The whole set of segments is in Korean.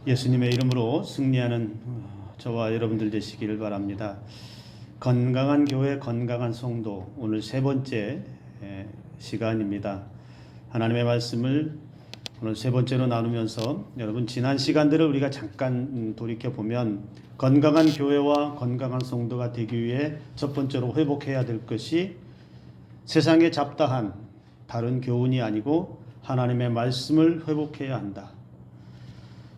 예수님의 이름으로 승리하는 저와 여러분들 되시기를 바랍니다. 건강한 교회, 건강한 성도, 오늘 세 번째 시간입니다. 하나님의 말씀을 오늘 세 번째로 나누면서 여러분 지난 시간들을 우리가 잠깐 돌이켜보면 건강한 교회와 건강한 성도가 되기 위해 첫 번째로 회복해야 될 것이 세상에 잡다한 다른 교훈이 아니고 하나님의 말씀을 회복해야 한다.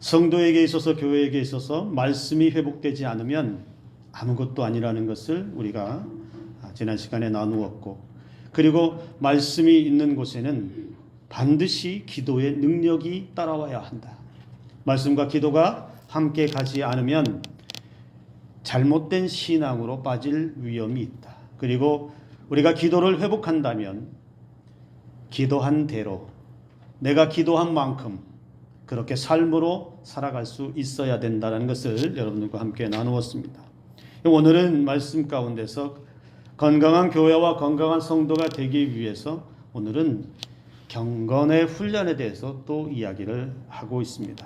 성도에게 있어서 교회에게 있어서 말씀이 회복되지 않으면 아무것도 아니라는 것을 우리가 지난 시간에 나누었고, 그리고 말씀이 있는 곳에는 반드시 기도의 능력이 따라와야 한다. 말씀과 기도가 함께 가지 않으면 잘못된 신앙으로 빠질 위험이 있다. 그리고 우리가 기도를 회복한다면 기도한 대로 내가 기도한 만큼 그렇게 삶으로 살아갈 수 있어야 된다는 것을 여러분들과 함께 나누었습니다. 오늘은 말씀 가운데서 건강한 교회와 건강한 성도가 되기 위해서 오늘은 경건의 훈련에 대해서 또 이야기를 하고 있습니다.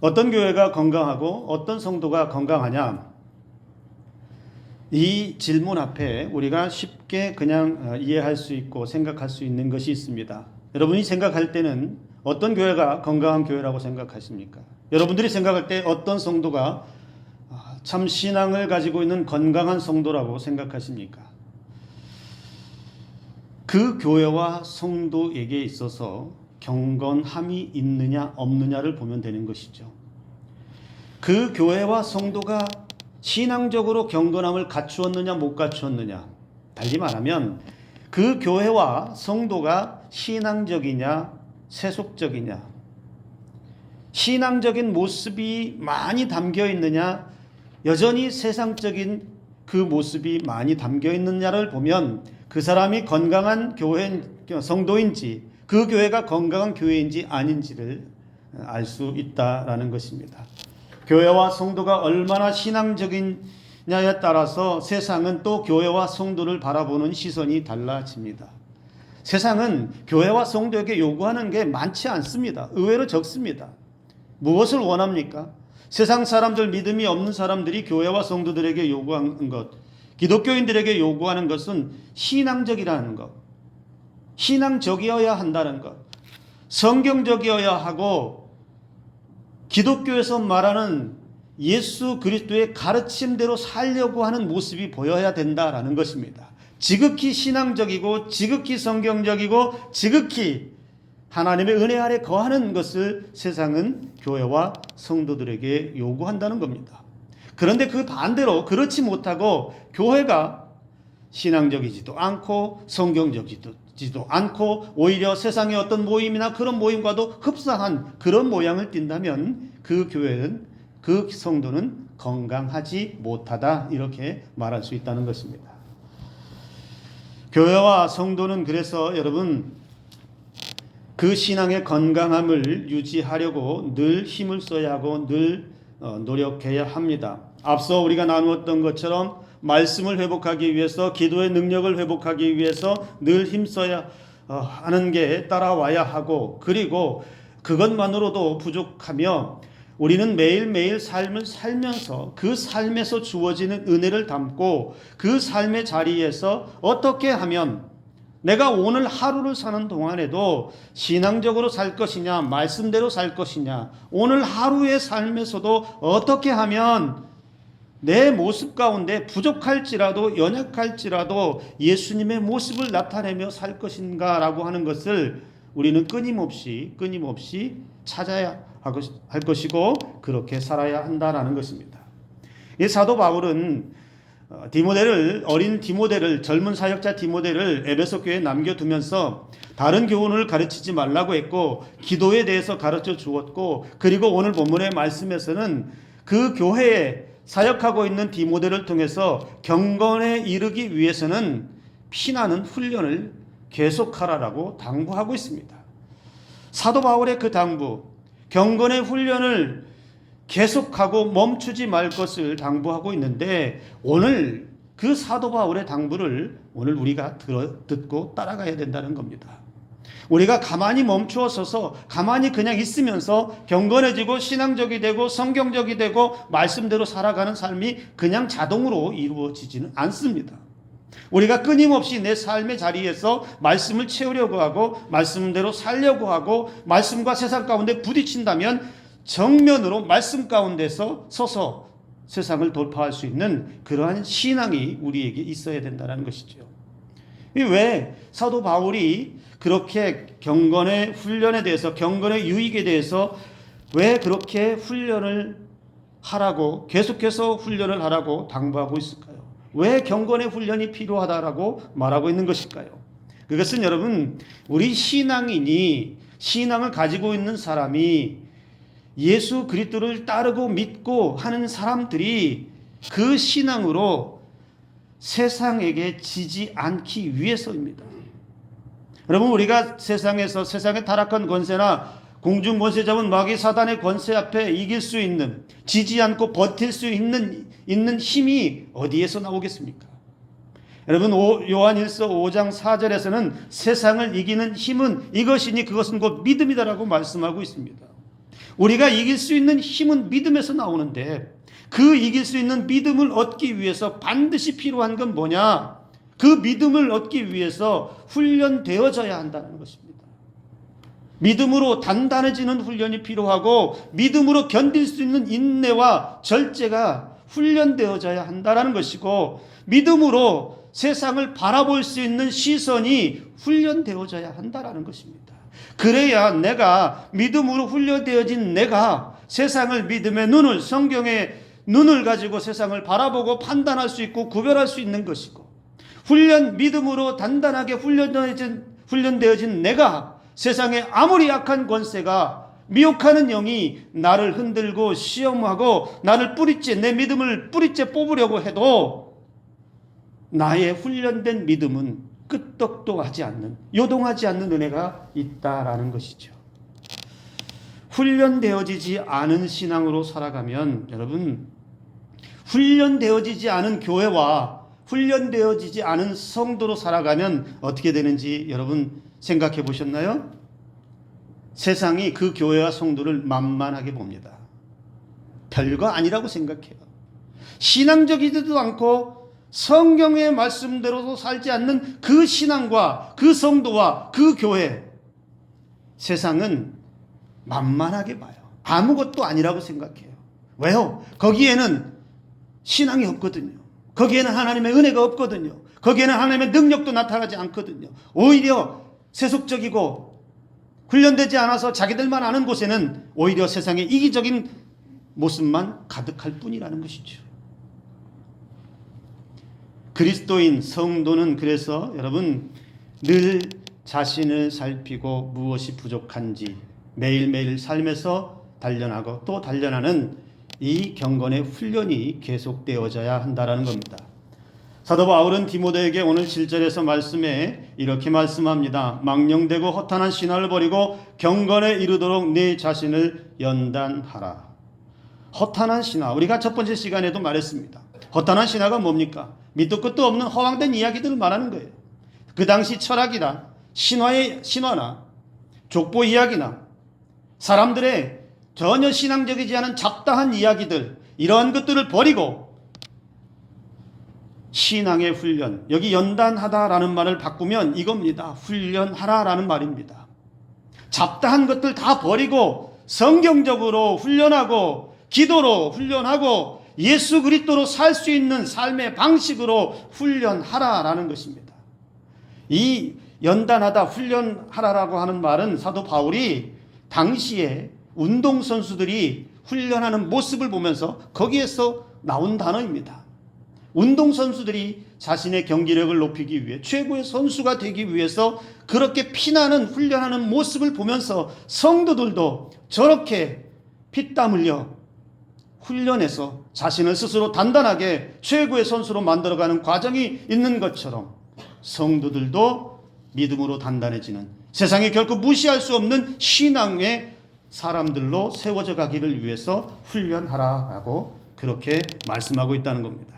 어떤 교회가 건강하고 어떤 성도가 건강하냐? 이 질문 앞에 우리가 쉽게 그냥 이해할 수 있고 생각할 수 있는 것이 있습니다. 여러분이 생각할 때는 어떤 교회가 건강한 교회라고 생각하십니까? 여러분들이 생각할 때 어떤 성도가 참 신앙을 가지고 있는 건강한 성도라고 생각하십니까? 그 교회와 성도에게 있어서 경건함이 있느냐 없느냐를 보면 되는 것이죠. 그 교회와 성도가 신앙적으로 경건함을 갖추었느냐 못 갖추었느냐, 달리 말하면 그 교회와 성도가 신앙적이냐 세속적이냐, 신앙적인 모습이 많이 담겨 있느냐 여전히 세상적인 그 모습이 많이 담겨 있느냐를 보면 그 사람이 건강한 교회 성도인지 그 교회가 건강한 교회인지 아닌지를 알 수 있다라는 것입니다. 교회와 성도가 얼마나 신앙적이냐에 따라서 세상은 또 교회와 성도를 바라보는 시선이 달라집니다. 세상은 교회와 성도에게 요구하는 게 많지 않습니다. 의외로 적습니다. 무엇을 원합니까? 세상 사람들, 믿음이 없는 사람들이 교회와 성도들에게 요구하는 것, 기독교인들에게 요구하는 것은 신앙적이라는 것, 신앙적이어야 한다는 것, 성경적이어야 하고 기독교에서 말하는 예수 그리스도의 가르침대로 살려고 하는 모습이 보여야 된다라는 것입니다. 지극히 신앙적이고 지극히 성경적이고 지극히 하나님의 은혜 아래 거하는 것을 세상은 교회와 성도들에게 요구한다는 겁니다. 그런데 그 반대로 그렇지 못하고 교회가 신앙적이지도 않고 성경적이지도 않고 오히려 세상의 어떤 모임이나 그런 모임과도 흡사한 그런 모양을 띈다면 그 교회는, 그 성도는 건강하지 못하다, 이렇게 말할 수 있다는 것입니다. 교회와 성도는 그래서 여러분 그 신앙의 건강함을 유지하려고 늘 힘을 써야 하고 늘 노력해야 합니다. 앞서 우리가 나누었던 것처럼 말씀을 회복하기 위해서, 기도의 능력을 회복하기 위해서 늘 힘써야 하는 게 따라와야 하고, 그리고 그것만으로도 부족하며 우리는 매일매일 삶을 살면서 그 삶에서 주어지는 은혜를 담고 그 삶의 자리에서 어떻게 하면 내가 오늘 하루를 사는 동안에도 신앙적으로 살 것이냐 말씀대로 살 것이냐, 오늘 하루의 삶에서도 어떻게 하면 내 모습 가운데 부족할지라도 연약할지라도 예수님의 모습을 나타내며 살 것인가 라고 하는 것을 우리는 끊임없이 찾아야 할 것이고 그렇게 살아야 한다라는 것입니다. 이 사도 바울은 어린 디모데를, 젊은 사역자 디모데를 에베소 교회에 남겨두면서 다른 교훈을 가르치지 말라고 했고 기도에 대해서 가르쳐 주었고, 그리고 오늘 본문의 말씀에서는 그 교회에 사역하고 있는 디모데를 통해서 경건에 이르기 위해서는 피나는 훈련을 계속하라라고 당부하고 있습니다. 사도 바울의 그 당부, 경건의 훈련을 계속하고 멈추지 말 것을 당부하고 있는데, 오늘 그 사도 바울의 당부를 오늘 우리가 듣고 따라가야 된다는 겁니다. 우리가 가만히 멈추어 서서 가만히 그냥 있으면서 경건해지고 신앙적이 되고 성경적이 되고 말씀대로 살아가는 삶이 그냥 자동으로 이루어지지는 않습니다. 우리가 끊임없이 내 삶의 자리에서 말씀을 채우려고 하고 말씀대로 살려고 하고 말씀과 세상 가운데 부딪힌다면 정면으로 말씀 가운데서 서서 세상을 돌파할 수 있는 그러한 신앙이 우리에게 있어야 된다는 것이죠. 왜 사도 바울이 그렇게 경건의 훈련에 대해서, 경건의 유익에 대해서 왜 그렇게 훈련을 하라고, 계속해서 훈련을 하라고 당부하고 있을까요? 왜 경건의 훈련이 필요하다라고 말하고 있는 것일까요? 그것은 여러분, 우리 신앙인이, 신앙을 가지고 있는 사람이 예수 그리스도를 따르고 믿고 하는 사람들이 그 신앙으로 세상에게 지지 않기 위해서입니다. 여러분, 우리가 세상에서 세상의 타락한 권세나 공중 권세 잡은 마귀 사단의 권세 앞에 이길 수 있는, 지지 않고 버틸 수 있는 힘이 어디에서 나오겠습니까? 여러분, 요한일서 5장 4절에서는 세상을 이기는 힘은 이것이니 그것은 곧 믿음이다라고 말씀하고 있습니다. 우리가 이길 수 있는 힘은 믿음에서 나오는데, 그 이길 수 있는 믿음을 얻기 위해서 반드시 필요한 건 뭐냐? 그 믿음을 얻기 위해서 훈련되어져야 한다는 것입니다. 믿음으로 단단해지는 훈련이 필요하고 믿음으로 견딜 수 있는 인내와 절제가 훈련되어져야 한다는 것이고, 믿음으로 세상을 바라볼 수 있는 시선이 훈련되어져야 한다는 것입니다. 그래야 내가 믿음으로 훈련되어진 내가 세상을 믿음의 눈을, 성경의 눈을 가지고 세상을 바라보고 판단할 수 있고 구별할 수 있는 것이고, 믿음으로 단단하게 훈련되어진 내가 세상에 아무리 약한 권세가, 미혹하는 영이 나를 흔들고 시험하고 나를 내 믿음을 뿌리째 뽑으려고 해도 나의 훈련된 믿음은 끄떡도 하지 않는, 요동하지 않는 은혜가 있다라는 것이죠. 훈련되어지지 않은 신앙으로 살아가면 여러분, 훈련되어지지 않은 교회와 훈련되어지지 않은 성도로 살아가면 어떻게 되는지 여러분 생각해 보셨나요? 세상이 그 교회와 성도를 만만하게 봅니다. 별거 아니라고 생각해요. 신앙적이지도 않고 성경의 말씀대로도 살지 않는 그 신앙과 그 성도와 그 교회, 세상은 만만하게 봐요. 아무것도 아니라고 생각해요. 왜요? 거기에는 신앙이 없거든요. 거기에는 하나님의 은혜가 없거든요. 거기에는 하나님의 능력도 나타나지 않거든요. 오히려 세속적이고 훈련되지 않아서 자기들만 아는 곳에는 오히려 세상의 이기적인 모습만 가득할 뿐이라는 것이죠. 그리스도인 성도는 그래서 여러분 늘 자신을 살피고 무엇이 부족한지 매일매일 삶에서 단련하고 또 단련하는 이 경건의 훈련이 계속되어져야 한다는 겁니다. 사도 바울은 디모데에게 오늘 7절에서 말씀에 이렇게 말씀합니다. 망령되고 허탄한 신화를 버리고 경건에 이르도록 네 자신을 연단하라. 허탄한 신화, 우리가 첫 번째 시간에도 말했습니다. 허탄한 신화가 뭡니까? 밑도 끝도 없는 허황된 이야기들을 말하는 거예요. 그 당시 철학이나 신화나 족보 이야기나 사람들의 전혀 신앙적이지 않은 잡다한 이야기들, 이러한 것들을 버리고 신앙의 훈련, 여기 연단하다라는 말을 바꾸면 이겁니다. 훈련하라라는 말입니다. 잡다한 것들 다 버리고 성경적으로 훈련하고 기도로 훈련하고 예수 그리스도로 살 수 있는 삶의 방식으로 훈련하라라는 것입니다. 이 연단하다, 훈련하라라고 하는 말은 사도 바울이 당시에 운동선수들이 훈련하는 모습을 보면서 거기에서 나온 단어입니다. 운동선수들이 자신의 경기력을 높이기 위해 최고의 선수가 되기 위해서 그렇게 피나는 훈련하는 모습을 보면서 성도들도 저렇게 피땀 흘려 훈련해서 자신을 스스로 단단하게 최고의 선수로 만들어가는 과정이 있는 것처럼 성도들도 믿음으로 단단해지는, 세상에 결코 무시할 수 없는 신앙의 사람들로 세워져 가기를 위해서 훈련하라라고 그렇게 말씀하고 있다는 겁니다.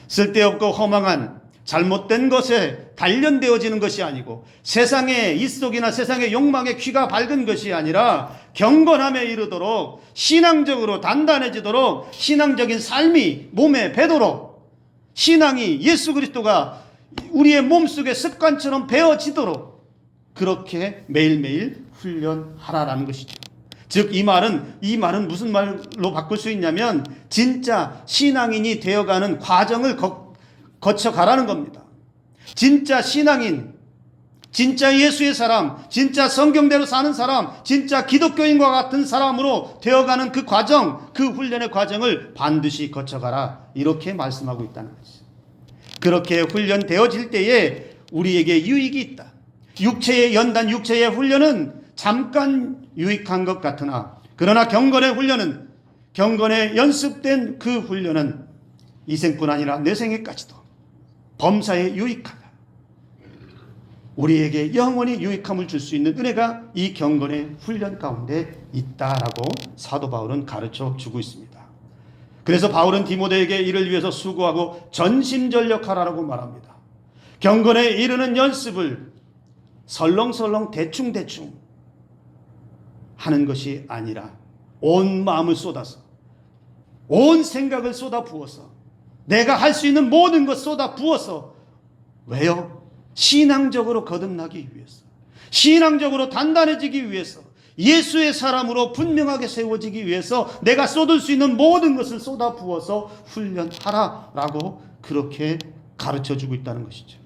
쓸데없고 허망한 잘못된 것에 단련되어지는 것이 아니고 세상의 입속이나 세상의 욕망에 귀가 밝은 것이 아니라 경건함에 이르도록 신앙적으로 단단해지도록 신앙적인 삶이 몸에 배도록 신앙이 예수 그리스도가 우리의 몸속에 습관처럼 배어지도록 그렇게 매일매일 훈련하라라는 것이죠. 즉 이 말은 무슨 말로 바꿀 수 있냐면 진짜 신앙인이 되어가는 과정을 거쳐가라는 겁니다. 진짜 신앙인, 진짜 예수의 사람, 진짜 성경대로 사는 사람, 진짜 기독교인과 같은 사람으로 되어가는 그 과정, 그 훈련의 과정을 반드시 거쳐가라 이렇게 말씀하고 있다는 거죠. 그렇게 훈련되어질 때에 우리에게 유익이 있다. 육체의 연단, 육체의 훈련은 잠깐 유익한 것 같으나 그러나 경건의 훈련은, 경건에 연습된 그 훈련은 이생뿐 아니라 내생에까지도 범사에 유익하다. 우리에게 영원히 유익함을 줄 수 있는 은혜가 이 경건의 훈련 가운데 있다라고 사도 바울은 가르쳐 주고 있습니다. 그래서 바울은 디모데에게 이를 위해서 수고하고 전심전력하라고 말합니다. 경건에 이르는 연습을 설렁설렁 대충대충 하는 것이 아니라 온 마음을 쏟아서 온 생각을 쏟아 부어서 내가 할 수 있는 모든 것 쏟아 부어서 왜요? 신앙적으로 거듭나기 위해서, 신앙적으로 단단해지기 위해서, 예수의 사람으로 분명하게 세워지기 위해서 내가 쏟을 수 있는 모든 것을 쏟아 부어서 훈련하라라고 그렇게 가르쳐주고 있다는 것이죠.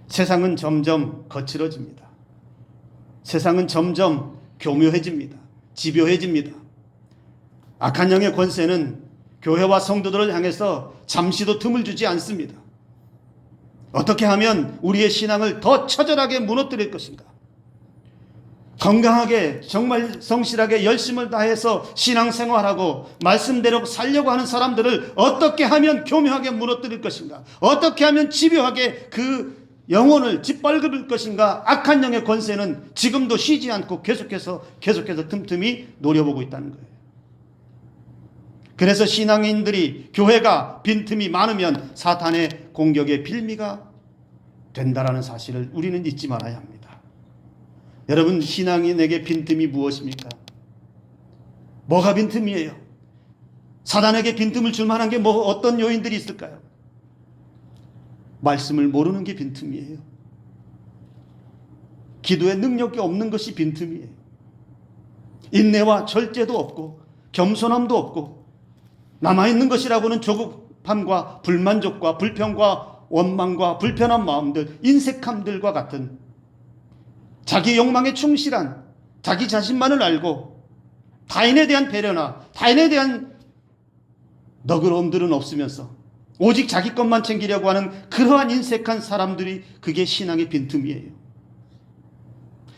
세상은 점점 거칠어집니다. 세상은 점점 교묘해집니다. 집요해집니다. 악한 영의 권세는 교회와 성도들을 향해서 잠시도 틈을 주지 않습니다. 어떻게 하면 우리의 신앙을 더 처절하게 무너뜨릴 것인가? 건강하게 정말 성실하게 열심을 다해서 신앙생활하고 말씀대로 살려고 하는 사람들을 어떻게 하면 교묘하게 무너뜨릴 것인가? 어떻게 하면 집요하게 그 영혼을 짓밟을 것인가? 악한 영의 권세는 지금도 쉬지 않고 계속해서 틈틈이 노려보고 있다는 거예요. 그래서 신앙인들이, 교회가 빈틈이 많으면 사탄의 공격의 빌미가 된다라는 사실을 우리는 잊지 말아야 합니다. 여러분, 신앙인에게 빈틈이 무엇입니까? 뭐가 빈틈이에요? 사단에게 빈틈을 줄 만한 게 어떤 요인들이 있을까요? 말씀을 모르는 게 빈틈이에요. 기도의 능력이 없는 것이 빈틈이에요. 인내와 절제도 없고 겸손함도 없고 남아있는 것이라고는 조급함과 불만족과 불평과 원망과 불편한 마음들, 인색함들과 같은 자기 욕망에 충실한 자기 자신만을 알고 타인에 대한 배려나 타인에 대한 너그러움들은 없으면서 오직 자기 것만 챙기려고 하는 그러한 인색한 사람들이, 그게 신앙의 빈틈이에요.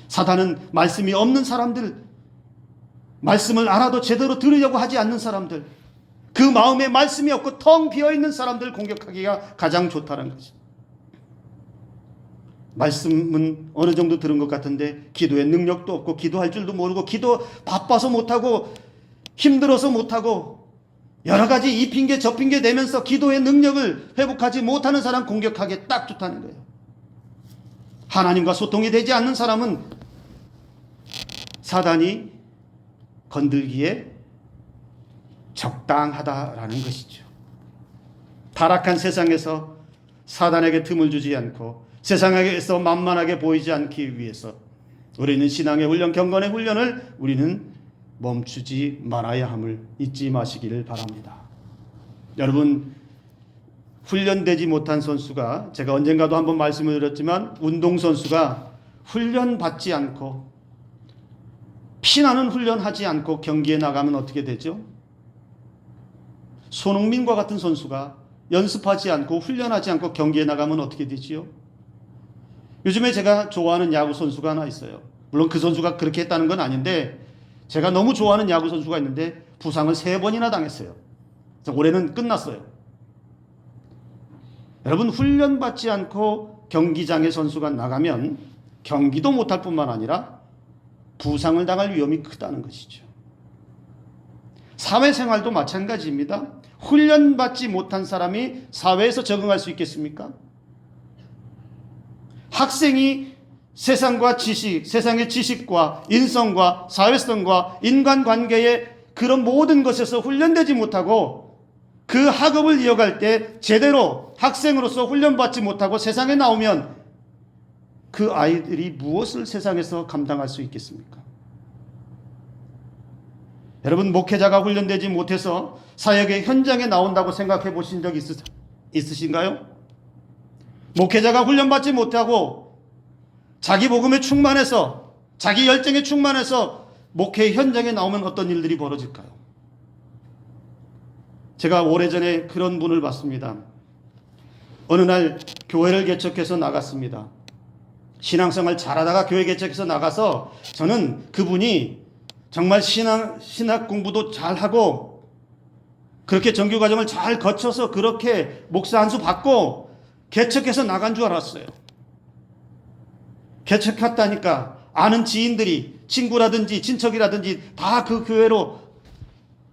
사단은 말씀이 없는 사람들, 말씀을 알아도 제대로 들으려고 하지 않는 사람들, 그 마음에 말씀이 없고 텅 비어있는 사람들을 공격하기가 가장 좋다는 거죠. 말씀은 어느 정도 들은 것 같은데 기도의 능력도 없고 기도할 줄도 모르고 기도 바빠서 못하고 힘들어서 못하고 여러 가지 이 핑계 저 핑계 대면서 기도의 능력을 회복하지 못하는 사람 공격하기에 딱 좋다는 거예요. 하나님과 소통이 되지 않는 사람은 사단이 건들기에 적당하다라는 것이죠. 타락한 세상에서 사단에게 틈을 주지 않고 세상에서 만만하게 보이지 않기 위해서 우리는 신앙의 훈련, 경건의 훈련을 우리는 멈추지 말아야 함을 잊지 마시기를 바랍니다. 여러분, 훈련되지 못한 선수가, 제가 언젠가도 한번 말씀을 드렸지만 운동선수가 훈련받지 않고 피나는 훈련하지 않고 경기에 나가면 어떻게 되죠? 손흥민과 같은 선수가 연습하지 않고 훈련하지 않고 경기에 나가면 어떻게 되지요? 요즘에 제가 좋아하는 야구 선수가 하나 있어요. 물론 그 선수가 그렇게 했다는 건 아닌데 제가 너무 좋아하는 야구 선수가 있는데 부상을 3번이나 당했어요. 그래서 올해는 끝났어요. 여러분, 훈련받지 않고 경기장에 선수가 나가면 경기도 못할 뿐만 아니라 부상을 당할 위험이 크다는 것이죠. 사회생활도 마찬가지입니다. 훈련받지 못한 사람이 사회에서 적응할 수 있겠습니까? 학생이 세상과 지식, 세상의 지식과 인성과 사회성과 인간관계의 그런 모든 것에서 훈련되지 못하고 그 학업을 이어갈 때 제대로 학생으로서 훈련받지 못하고 세상에 나오면 그 아이들이 무엇을 세상에서 감당할 수 있겠습니까? 여러분, 목회자가 훈련되지 못해서 사역의 현장에 나온다고 생각해 보신 적 있으신가요? 목회자가 훈련받지 못하고 자기 복음에 충만해서 자기 열정에 충만해서 목회 현장에 나오면 어떤 일들이 벌어질까요? 제가 오래전에 그런 분을 봤습니다. 어느 날 교회를 개척해서 나갔습니다. 신앙생활 잘하다가 교회 개척해서 나가서 저는 그분이 정말 신학 공부도 잘하고 그렇게 정규과정을 잘 거쳐서 그렇게 목사 안수 받고 개척해서 나간 줄 알았어요. 개척했다니까 아는 지인들이 친구라든지 친척이라든지 다 그 교회로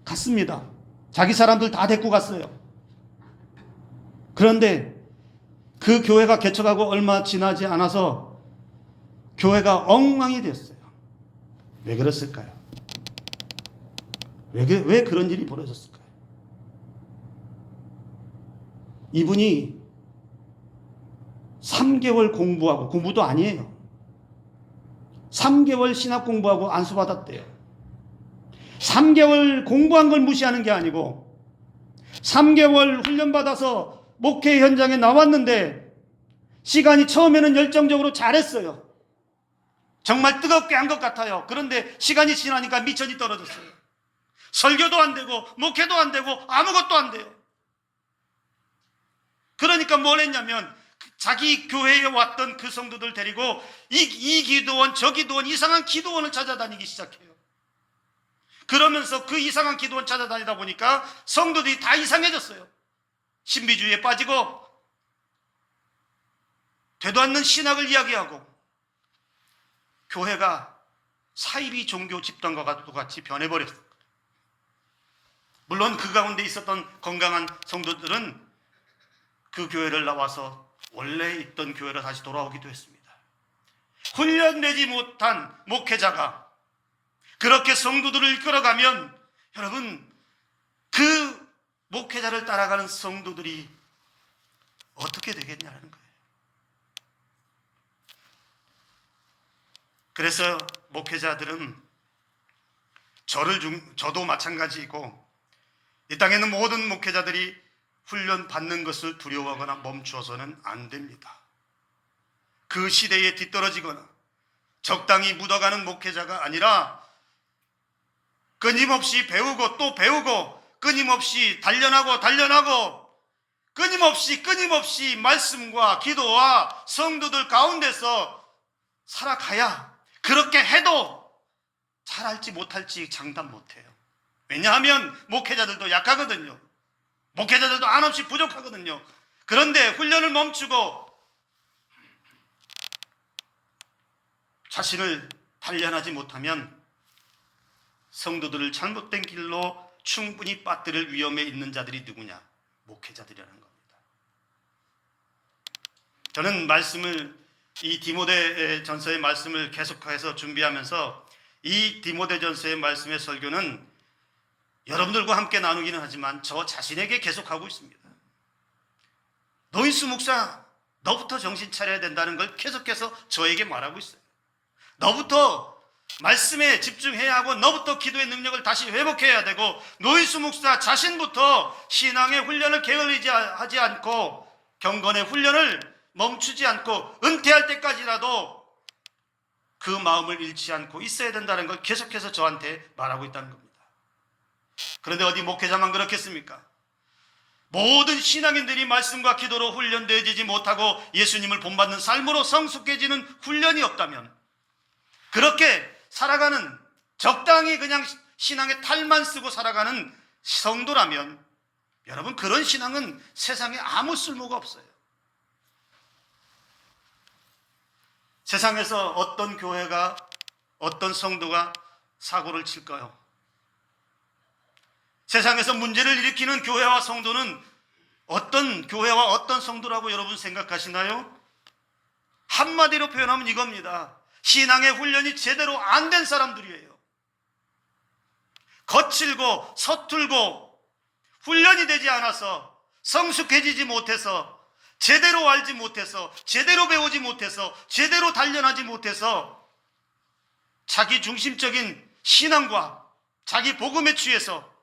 갔습니다. 자기 사람들 다 데리고 갔어요. 그런데 그 교회가 개척하고 얼마 지나지 않아서 교회가 엉망이 됐어요. 왜 그랬을까요? 왜 그런 일이 벌어졌을까요? 이분이 3개월 공부하고, 공부도 아니에요. 3개월 신학 공부하고 안수받았대요. 3개월 공부한 걸 무시하는 게 아니고 3개월 훈련받아서 목회 현장에 나왔는데 시간이 처음에는 열정적으로 잘했어요. 정말 뜨겁게 한 것 같아요. 그런데 시간이 지나니까 미천이 떨어졌어요. 설교도 안 되고 목회도 안 되고 아무것도 안 돼요. 그러니까 뭘 했냐면 자기 교회에 왔던 그 성도들 데리고 이 기도원 저 기도원 이상한 기도원을 찾아다니기 시작해요. 그러면서 그 이상한 기도원 찾아다니다 보니까 성도들이 다 이상해졌어요. 신비주의에 빠지고 되도 않는 신학을 이야기하고 교회가 사이비 종교 집단과 같이 변해버렸어요. 물론 그 가운데 있었던 건강한 성도들은 그 교회를 나와서 원래 있던 교회로 다시 돌아오기도 했습니다. 훈련되지 못한 목회자가 그렇게 성도들을 이끌어가면 여러분 그 목회자를 따라가는 성도들이 어떻게 되겠냐는 거예요. 그래서 목회자들은 저도 마찬가지이고 이 땅에 있는 모든 목회자들이 훈련 받는 것을 두려워하거나 멈추어서는 안 됩니다. 그 시대에 뒤떨어지거나 적당히 묻어가는 목회자가 아니라 끊임없이 배우고 또 배우고 끊임없이 단련하고 끊임없이 말씀과 기도와 성도들 가운데서 살아가야 그렇게 해도 잘할지 못할지 장담 못해요. 왜냐하면 목회자들도 약하거든요. 목회자들도 한없이 부족하거든요. 그런데 훈련을 멈추고 자신을 단련하지 못하면 성도들을 잘못된 길로 충분히 빠뜨릴 위험에 있는 자들이 누구냐? 목회자들이라는 겁니다. 저는 이 디모데 전서의 말씀을 계속해서 준비하면서 이 디모데 전서의 말씀의 설교는 여러분들과 함께 나누기는 하지만 저 자신에게 계속하고 있습니다. 노인수 목사, 너부터 정신 차려야 된다는 걸 계속해서 저에게 말하고 있어요. 너부터 말씀에 집중해야 하고 너부터 기도의 능력을 다시 회복해야 되고 노인수 목사 자신부터 신앙의 훈련을 게을리지 하지 않고 경건의 훈련을 멈추지 않고 은퇴할 때까지라도 그 마음을 잃지 않고 있어야 된다는 걸 계속해서 저한테 말하고 있다는 겁니다. 그런데 어디 목회자만 그렇겠습니까? 모든 신앙인들이 말씀과 기도로 훈련되지 못하고 예수님을 본받는 삶으로 성숙해지는 훈련이 없다면 그렇게 살아가는 적당히 그냥 신앙의 탈만 쓰고 살아가는 성도라면 여러분 그런 신앙은 세상에 아무 쓸모가 없어요. 세상에서 어떤 교회가 어떤 성도가 사고를 칠까요? 세상에서 문제를 일으키는 교회와 성도는 어떤 교회와 어떤 성도라고 여러분 생각하시나요? 한마디로 표현하면 이겁니다. 신앙의 훈련이 제대로 안 된 사람들이에요. 거칠고 서툴고 훈련이 되지 않아서, 성숙해지지 못해서, 제대로 알지 못해서, 제대로 배우지 못해서, 제대로 단련하지 못해서 자기 중심적인 신앙과 자기 복음에 취해서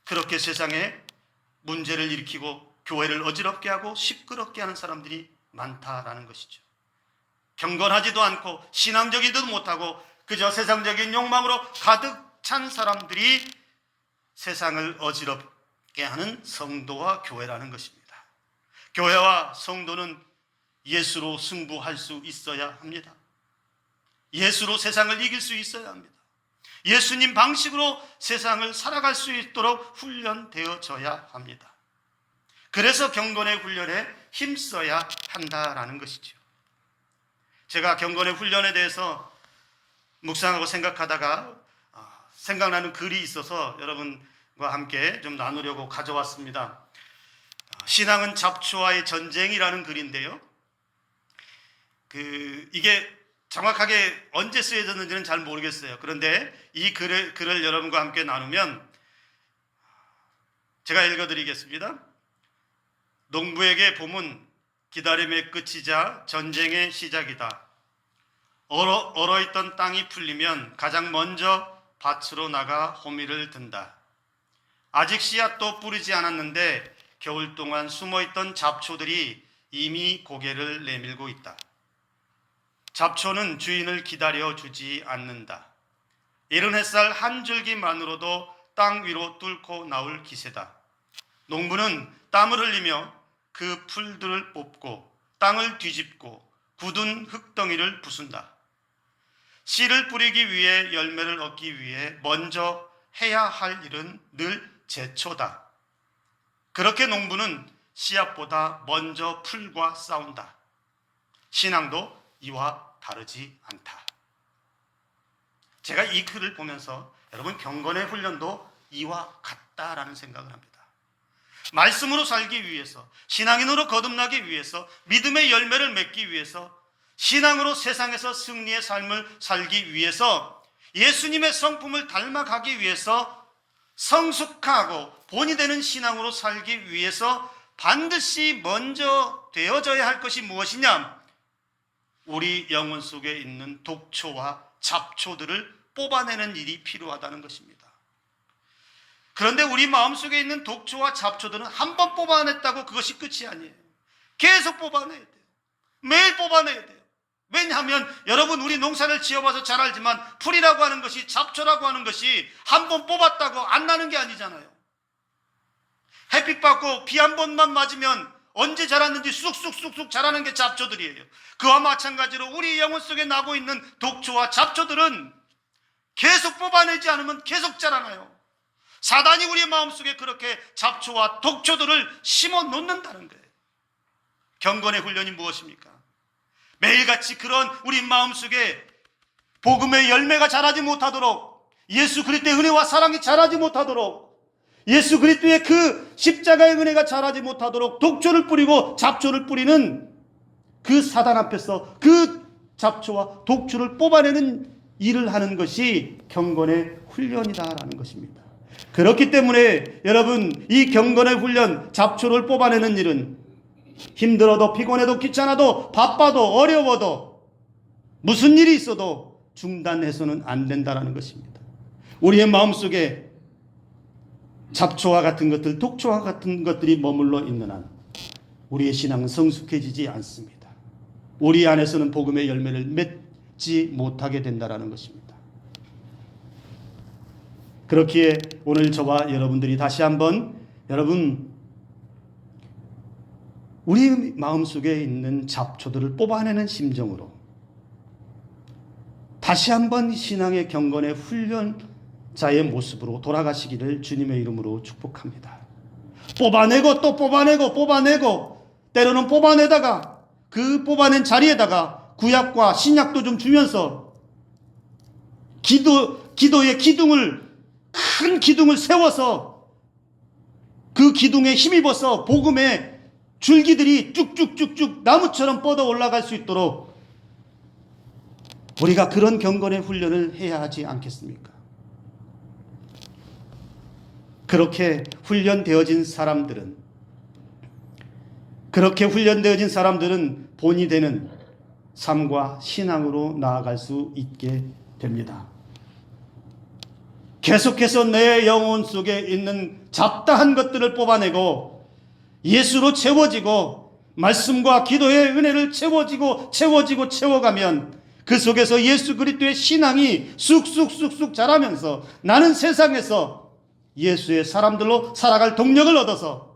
그렇게 세상에 문제를 일으키고 교회를 어지럽게 하고 시끄럽게 하는 사람들이 많다라는 것이죠. 경건하지도 않고 신앙적이지도 못하고 그저 세상적인 욕망으로 가득 찬 사람들이 세상을 어지럽게 하는 성도와 교회라는 것입니다. 교회와 성도는 예수로 승부할 수 있어야 합니다. 예수로 세상을 이길 수 있어야 합니다. 예수님 방식으로 세상을 살아갈 수 있도록 훈련되어져야 합니다. 그래서 경건의 훈련에 힘써야 한다라는 것이죠. 제가 경건의 훈련에 대해서 묵상하고 생각하다가 생각나는 글이 있어서 여러분과 함께 좀 나누려고 가져왔습니다. 신앙은 잡초와의 전쟁이라는 글인데요. 이게 정확하게 언제 쓰여졌는지는 잘 모르겠어요. 그런데 이 글을 여러분과 함께 나누면 제가 읽어드리겠습니다. 농부에게 봄은 기다림의 끝이자 전쟁의 시작이다. 얼어있던 땅이 풀리면 가장 먼저 밭으로 나가 호미를 든다. 아직 씨앗도 뿌리지 않았는데 겨울 동안 숨어있던 잡초들이 이미 고개를 내밀고 있다. 잡초는 주인을 기다려주지 않는다. 이른 햇살 한 줄기만으로도 땅 위로 뚫고 나올 기세다. 농부는 땀을 흘리며 그 풀들을 뽑고 땅을 뒤집고 굳은 흙덩이를 부순다. 씨를 뿌리기 위해 열매를 얻기 위해 먼저 해야 할 일은 늘 제초다. 그렇게 농부는 씨앗보다 먼저 풀과 싸운다. 신앙도 이와 다르지 않다. 제가 이 글을 보면서 여러분 경건의 훈련도 이와 같다라는 생각을 합니다. 말씀으로 살기 위해서, 신앙인으로 거듭나기 위해서, 믿음의 열매를 맺기 위해서, 신앙으로 세상에서 승리의 삶을 살기 위해서, 예수님의 성품을 닮아가기 위해서, 성숙하고 본이 되는 신앙으로 살기 위해서 반드시 먼저 되어져야 할 것이 무엇이냐? 우리 영혼 속에 있는 독초와 잡초들을 뽑아내는 일이 필요하다는 것입니다. 그런데 우리 마음속에 있는 독초와 잡초들은 한 번 뽑아냈다고 그것이 끝이 아니에요. 계속 뽑아내야 돼요. 매일 뽑아내야 돼요. 왜냐하면 여러분, 우리 농사를 지어봐서 잘 알지만 풀이라고 하는 것이, 잡초라고 하는 것이 한 번 뽑았다고 안 나는 게 아니잖아요. 햇빛 받고 비 한 번만 맞으면 언제 자랐는지 쑥쑥쑥쑥 자라는 게 잡초들이에요. 그와 마찬가지로 우리 영혼 속에 나고 있는 독초와 잡초들은 계속 뽑아내지 않으면 계속 자라나요. 사단이 우리 마음속에 그렇게 잡초와 독초들을 심어 놓는다는 거예요. 경건의 훈련이 무엇입니까? 매일같이 그런 우리 마음속에 복음의 열매가 자라지 못하도록, 예수 그리스도의 은혜와 사랑이 자라지 못하도록, 예수 그리스도의 그 십자가의 은혜가 자라지 못하도록 독초를 뿌리고 잡초를 뿌리는 그 사단 앞에서 그 잡초와 독초를 뽑아내는 일을 하는 것이 경건의 훈련이다라는 것입니다. 그렇기 때문에 여러분, 이 경건의 훈련, 잡초를 뽑아내는 일은 힘들어도 피곤해도 귀찮아도 바빠도 어려워도 무슨 일이 있어도 중단해서는 안 된다라는 것입니다. 우리의 마음속에 잡초와 같은 것들, 독초와 같은 것들이 머물러 있는 한 우리의 신앙은 성숙해지지 않습니다. 우리 안에서는 복음의 열매를 맺지 못하게 된다라는 것입니다. 그렇기에 오늘 저와 여러분들이 다시 한번, 여러분, 우리 마음속에 있는 잡초들을 뽑아내는 심정으로 다시 한번 신앙의 경건의 훈련자의 모습으로 돌아가시기를 주님의 이름으로 축복합니다. 뽑아내고 또 뽑아내고 때로는 뽑아내다가 그 뽑아낸 자리에다가 구약과 신약도 좀 주면서 기도의 기둥을 큰 기둥을 세워서 그 기둥에 힘입어서 복음의 줄기들이 쭉쭉쭉쭉 나무처럼 뻗어 올라갈 수 있도록 우리가 그런 경건의 훈련을 해야 하지 않겠습니까? 그렇게 훈련되어진 사람들은 본이 되는 삶과 신앙으로 나아갈 수 있게 됩니다. 계속해서 내 영혼 속에 있는 잡다한 것들을 뽑아내고 예수로 채워지고 말씀과 기도의 은혜를 채워가면 그 속에서 예수 그리스도의 신앙이 쑥쑥쑥쑥 자라면서 나는 세상에서 예수의 사람들로 살아갈 동력을 얻어서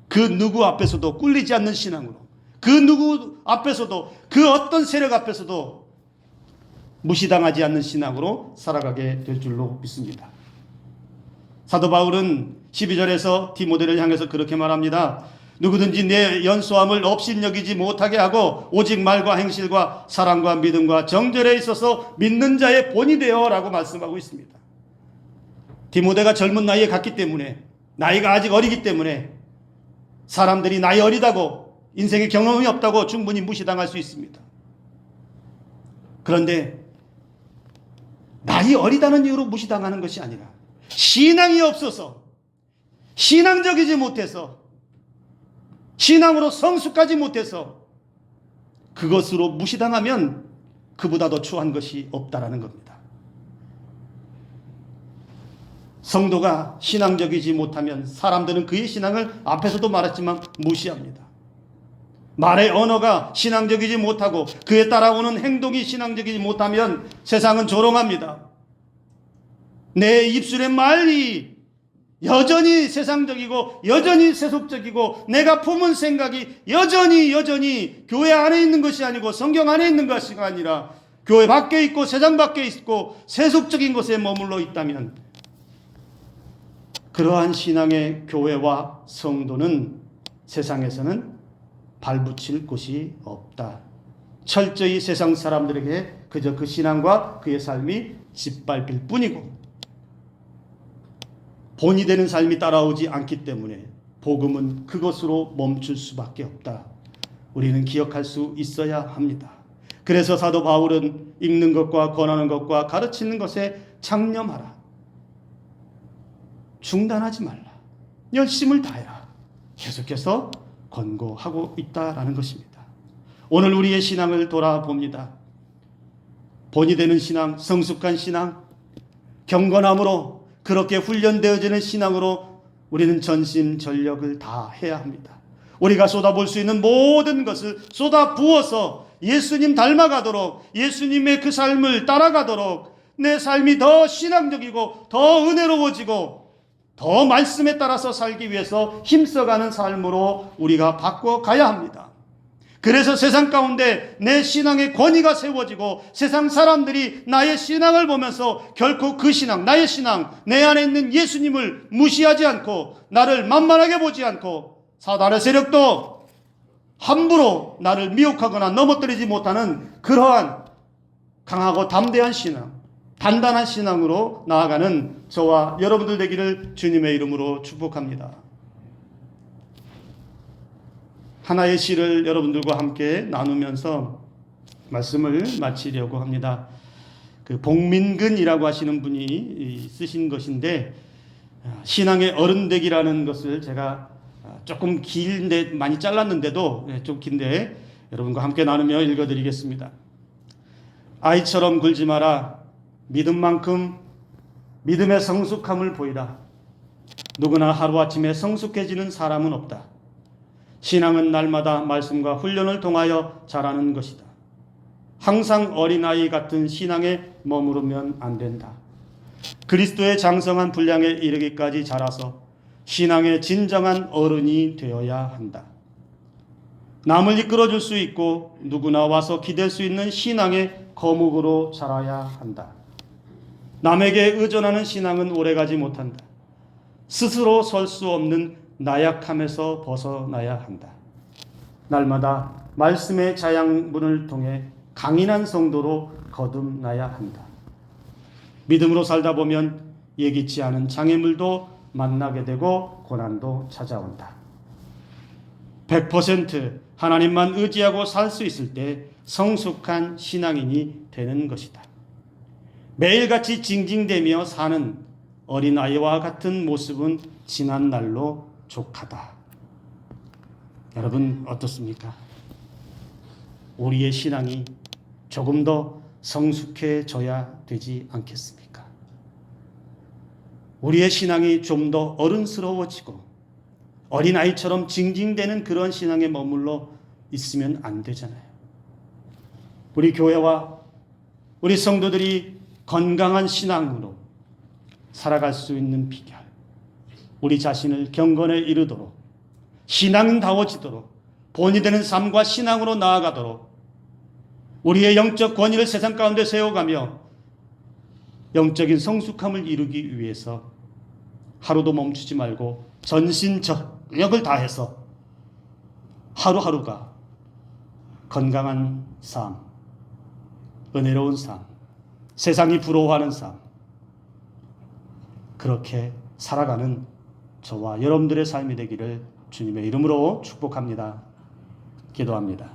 그 누구 앞에서도 꿀리지 않는 신앙으로, 그 누구 앞에서도, 그 어떤 세력 앞에서도 무시당하지 않는 신앙으로 살아가게 될 줄로 믿습니다. 사도 바울은 12절에서 디모데를 향해서 그렇게 말합니다. 누구든지 내 연소함을 업신여기지 못하게 하고 오직 말과 행실과 사랑과 믿음과 정절에 있어서 믿는 자의 본이 되어 라고 말씀하고 있습니다. 디모데가 젊은 나이에 갔기 때문에, 나이가 아직 어리기 때문에 사람들이 나이 어리다고, 인생에 경험이 없다고 충분히 무시당할 수 있습니다. 그런데 나이 어리다는 이유로 무시당하는 것이 아니라 신앙이 없어서, 신앙적이지 못해서, 신앙으로 성숙하지 못해서 그것으로 무시당하면 그보다 더 추한 것이 없다라는 겁니다. 성도가 신앙적이지 못하면 사람들은 그의 신앙을 앞에서도 말했지만 무시합니다. 말의 언어가 신앙적이지 못하고 그에 따라오는 행동이 신앙적이지 못하면 세상은 조롱합니다. 내 입술의 말이 여전히 세상적이고 여전히 세속적이고 내가 품은 생각이 여전히 교회 안에 있는 것이 아니고 성경 안에 있는 것이 아니라 교회 밖에 있고 세상 밖에 있고 세속적인 것에 머물러 있다면 그러한 신앙의 교회와 성도는 세상에서는 발붙일 곳이 없다. 철저히 세상 사람들에게 그저 그 신앙과 그의 삶이 짓밟힐 뿐이고 본이 되는 삶이 따라오지 않기 때문에 복음은 그것으로 멈출 수밖에 없다. 우리는 기억할 수 있어야 합니다. 그래서 사도 바울은 읽는 것과 권하는 것과 가르치는 것에 창념하라. 중단하지 말라. 열심을 다해라. 계속해서 권고하고 있다라는 것입니다. 오늘 우리의 신앙을 돌아봅니다. 본이 되는 신앙, 성숙한 신앙, 경건함으로 그렇게 훈련되어지는 신앙으로 우리는 전심전력을 다 해야 합니다. 우리가 쏟아볼 수 있는 모든 것을 쏟아부어서 예수님 닮아가도록, 예수님의 그 삶을 따라가도록 내 삶이 더 신앙적이고 더 은혜로워지고 더 말씀에 따라서 살기 위해서 힘써가는 삶으로 우리가 바꿔가야 합니다. 그래서 세상 가운데 내 신앙의 권위가 세워지고 세상 사람들이 나의 신앙을 보면서 결코 그 신앙, 나의 신앙, 내 안에 있는 예수님을 무시하지 않고 나를 만만하게 보지 않고 사단의 세력도 함부로 나를 미혹하거나 넘어뜨리지 못하는 그러한 강하고 담대한 신앙, 단단한 신앙으로 나아가는 저와 여러분들 되기를 주님의 이름으로 축복합니다. 하나의 시를 여러분들과 함께 나누면서 말씀을 마치려고 합니다. 그 복민근이라고 하시는 분이 쓰신 것인데 신앙의 어른되기라는 것을 제가 조금 긴데 많이 잘랐는데도 좀 긴데 여러분과 함께 나누며 읽어드리겠습니다. 아이처럼 굴지 마라. 믿음만큼 믿음의 성숙함을 보이라. 누구나 하루아침에 성숙해지는 사람은 없다. 신앙은 날마다 말씀과 훈련을 통하여 자라는 것이다. 항상 어린아이 같은 신앙에 머무르면 안 된다. 그리스도의 장성한 분량에 이르기까지 자라서 신앙의 진정한 어른이 되어야 한다. 남을 이끌어줄 수 있고 누구나 와서 기댈 수 있는 신앙의 거목으로 자라야 한다. 남에게 의존하는 신앙은 오래가지 못한다. 스스로 설 수 없는 나약함에서 벗어나야 한다. 날마다 말씀의 자양분을 통해 강인한 성도로 거듭나야 한다. 믿음으로 살다 보면 예기치 않은 장애물도 만나게 되고 고난도 찾아온다. 100% 하나님만 의지하고 살 수 있을 때 성숙한 신앙인이 되는 것이다. 매일같이 징징대며 사는 어린아이와 같은 모습은 지난 날로 족하다. 여러분 어떻습니까? 우리의 신앙이 조금 더 성숙해져야 되지 않겠습니까? 우리의 신앙이 좀 더 어른스러워지고 어린아이처럼 징징대는 그런 신앙에 머물러 있으면 안 되잖아요. 우리 교회와 우리 성도들이 건강한 신앙으로 살아갈 수 있는 비결, 우리 자신을 경건에 이르도록 신앙다워지도록 본이 되는 삶과 신앙으로 나아가도록 우리의 영적 권위를 세상 가운데 세워가며 영적인 성숙함을 이루기 위해서 하루도 멈추지 말고 전신전력을 다해서 하루하루가 건강한 삶, 은혜로운 삶, 세상이 부러워하는 삶, 그렇게 살아가는 저와 여러분들의 삶이 되기를 주님의 이름으로 축복합니다. 기도합니다.